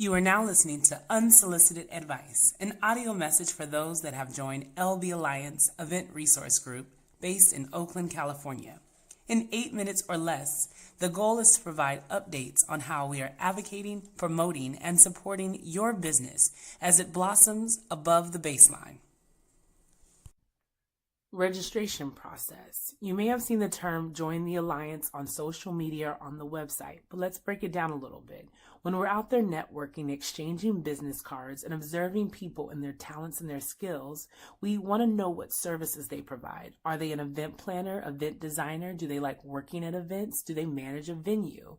You are now listening to Unsolicited Advice, an audio message for those that have joined LB Alliance Event Resource Group based in Oakland, California. In 8 minutes or less, the goal is to provide updates on how we are advocating, promoting, and supporting your business as it blossoms above the baseline. Registration process. You may have seen the term join the Alliance on social media or on the website, but let's break it down a little bit. When we're out there networking, exchanging business cards, and observing people and their talents and their skills, we want to know what services they provide. Are they an event planner, event designer? Do they like working at events? Do they manage a venue?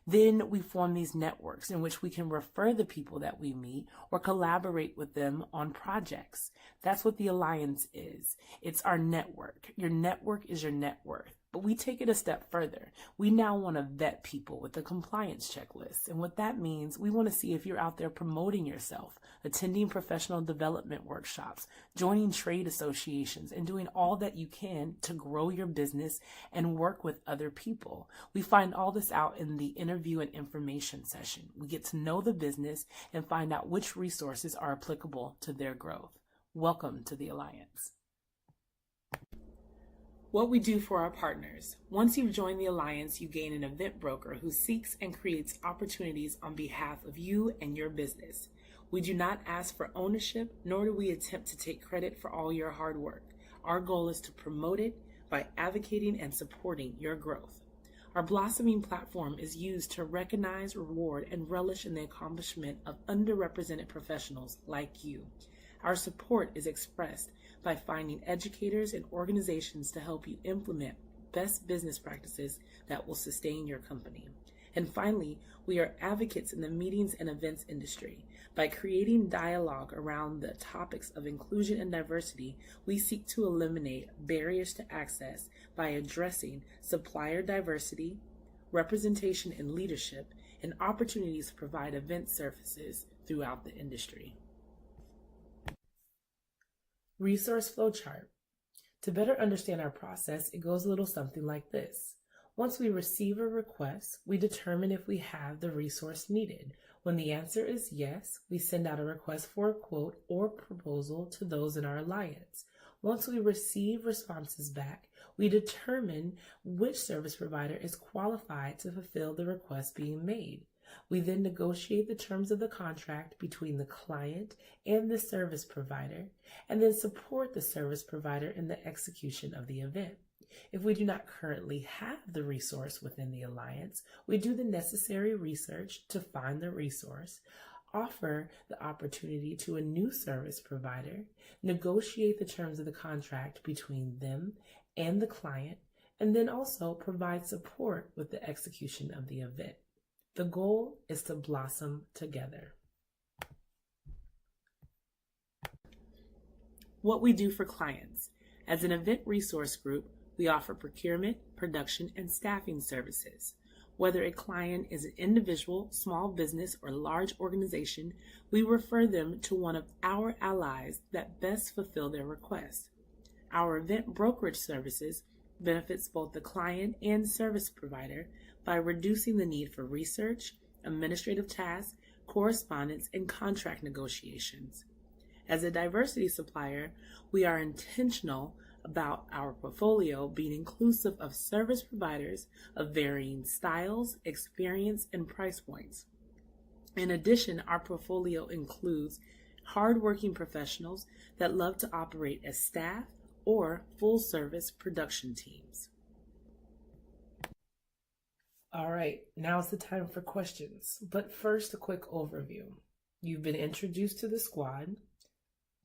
Then we form these networks in which we can refer the people that we meet or collaborate with them on projects. That's what the Alliance is. It's our network. Your network is your net worth. But we take it a step further. We now want to vet people with a compliance checklist. And what that means, we want to see if you're out there promoting yourself, attending professional development workshops, joining trade associations, and doing all that you can to grow your business and work with other people. We find all this out in the interview and information session. We get to know the business and find out which resources are applicable to their growth. Welcome to the Alliance. What we do for our partners. Once you've joined the Alliance, you gain an event broker who seeks and creates opportunities on behalf of you and your business. We do not ask for ownership, nor do we attempt to take credit for all your hard work. Our goal is to promote it by advocating and supporting your growth. Our blossoming platform is used to recognize, reward, and relish in the accomplishment of underrepresented professionals like you. Our support is expressed by finding educators and organizations to help you implement best business practices that will sustain your company. And finally, we are advocates in the meetings and events industry. By creating dialogue around the topics of inclusion and diversity, we seek to eliminate barriers to access by addressing supplier diversity, representation in leadership, and opportunities to provide event services throughout the industry. Resource flow chart. To better understand our process, it goes a little something like this. Once we receive a request, we determine if we have the resource needed. When the answer is yes, we send out a request for a quote or proposal to those in our alliance. Once we receive responses back, we determine which service provider is qualified to fulfill the request being made. We then negotiate the terms of the contract between the client and the service provider, and then support the service provider in the execution of the event. If we do not currently have the resource within the Alliance, we do the necessary research to find the resource, offer the opportunity to a new service provider, negotiate the terms of the contract between them and the client, and then also provide support with the execution of the event. The goal is to blossom together. What we do for clients. As an event resource group, we offer procurement, production, and staffing services. Whether a client is an individual, small business, or large organization, we refer them to one of our allies that best fulfill their request. Our event brokerage services benefits both the client and service provider by reducing the need for research, administrative tasks, correspondence, and contract negotiations. As a diversity supplier, we are intentional about our portfolio being inclusive of service providers of varying styles, experience, and price points. In addition, our portfolio includes hardworking professionals that love to operate as staff or full-service production teams. All right, now's the time for questions. But first, a quick overview. You've been introduced to the squad,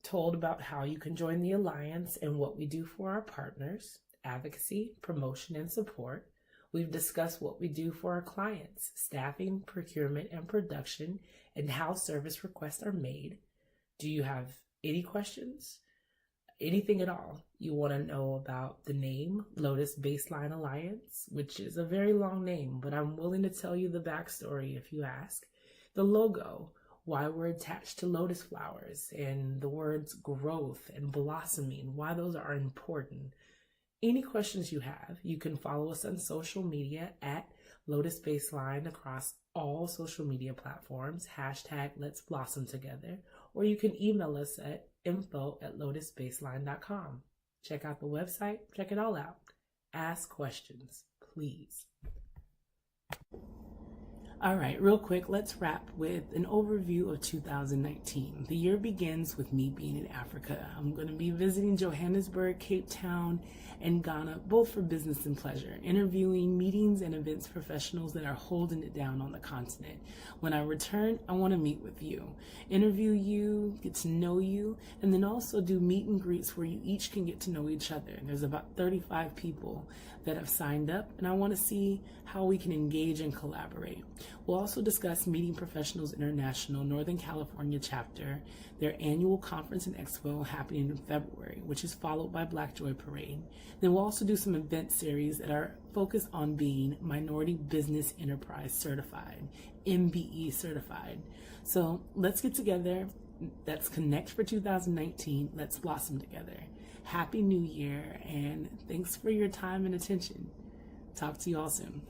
told about how you can join the Alliance and what we do for our partners, advocacy, promotion, and support. We've discussed what we do for our clients, staffing, procurement, and production, and how service requests are made. Do you have any questions? Anything at all you want to know about the name Lotus Baseline Alliance, which is a very long name, but I'm willing to tell you the backstory if you ask. The logo, why we're attached to lotus flowers, and the words growth and blossoming, why those are important. Any questions you have, you can follow us on social media at Lotus Baseline across all social media platforms, hashtag Let's Blossom Together, or you can email us at info@lotusbaseline.com. Check out the website, check it all out. Ask questions, please. All right, real quick, let's wrap with an overview of 2019. The year begins with me being in Africa. I'm going to be visiting Johannesburg, Cape Town, and Ghana, both for business and pleasure, interviewing meetings and events professionals that are holding it down on the continent. When I return, I want to meet with you, interview you, get to know you, and then also do meet and greets where you each can get to know each other. There's about 35 people that have signed up, and I want to see how we can engage and collaborate. We'll also discuss Meeting Professionals International Northern California chapter, their annual conference and expo happening in February, which is followed by Black Joy Parade. Then we'll also do some event series that are focused on being Minority Business Enterprise Certified, MBE certified. So let's get together. Let's connect for 2019. Let's blossom together. Happy New Year, and thanks for your time and attention. Talk to you all soon.